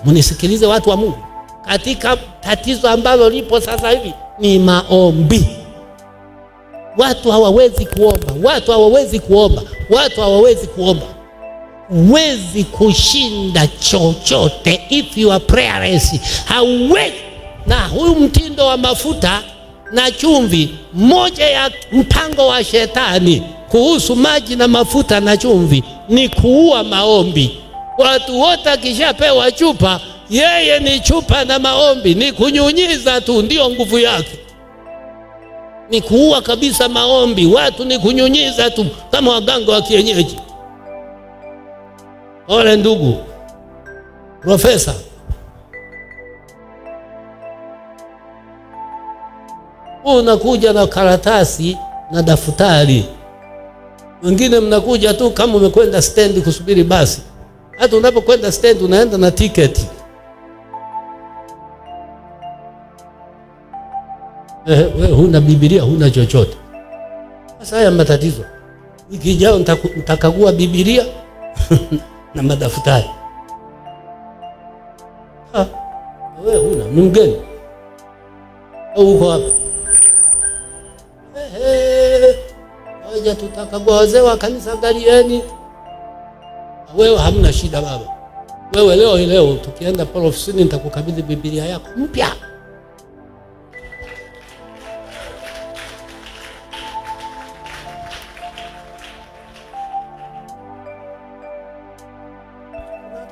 Mnisikilize watu wa Mungu. Katika tatizo ambalo lipo sasa hivi ni maombi. Watu hawawezi kuomba. Huwezi kushinda chochote if you are prayerless. Hauwezi. Na huyu mtindo wa mafuta na chumvi, moja ya mpango wa shetani kuhusu maji na mafuta na chumvi ni kuua maombi. Watu wote akishapewa chupa, yeye ni chupa na maombi, ni kunyunyiza tu, ndio nguvu yake. Ni kuua kabisa maombi, watu ni kunyunyiza tu kama waganga wa kienyeji. Ole ndugu profesa, unakuja na karatasi na daftari. Wengine mnakuja tu kama umekwenda stand kusubiri basi. Hata unapokwenda stand unaenda na tiketi. Wewe huna Biblia, huna chochote. Sasa haya matatizo. Ikijao nitakagua Biblia na madaftari. Wewe huna, ni mgeni. Au uko hapa? Waje tutakagua wazee wa kanisa, angalieni. Wewe hamna shida baba. Wewe leo tukienda pale ofisini nitakukabidhi Biblia yako mpya.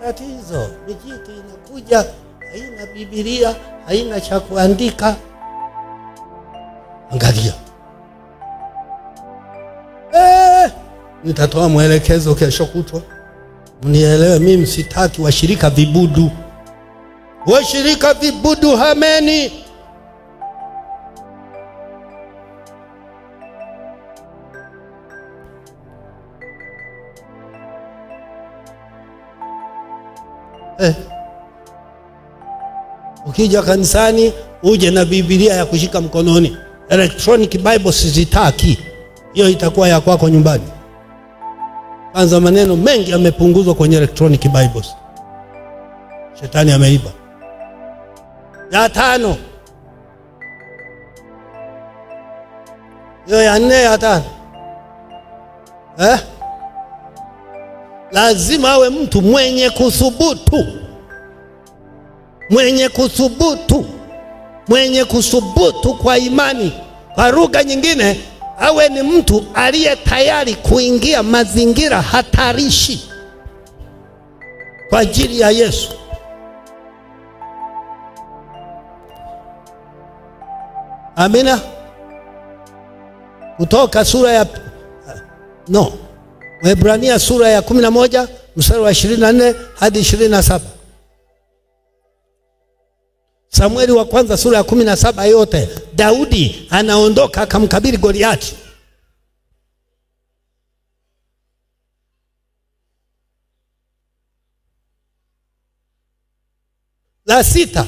Tatizo mijitu inakuja haina Biblia, haina cha kuandika. Angalia. Nitatoa mwelekezo kesho kutwa. Mnielewe, mimi sitaki washirika vibudu. Washirika vibudu hameni. Ukija kanisani uje na Biblia ya kushika mkononi. Electronic Bible sizitaki. Hiyo itakuwa ya kwako nyumbani. Kwanza maneno mengi yamepunguzwa kwenye electronic Bibles. Shetani ameiba. Ya 5. Hiyo ya 4 ya 5. Lazima awe mtu mwenye kuthubutu. Mwenye kuthubutu kwa imani. Kwa lugha nyingine, awe ni mtu aliye tayari kuingia mazingira hatarishi kwa ajili ya Yesu. Amina. Kutoka sura ya Waebrania sura ya 11 mstari wa 24 hadi 27. Samueli wa kwanza sura ya 17 yote. Daudi anaondoka akamkabili Goliati. La 6,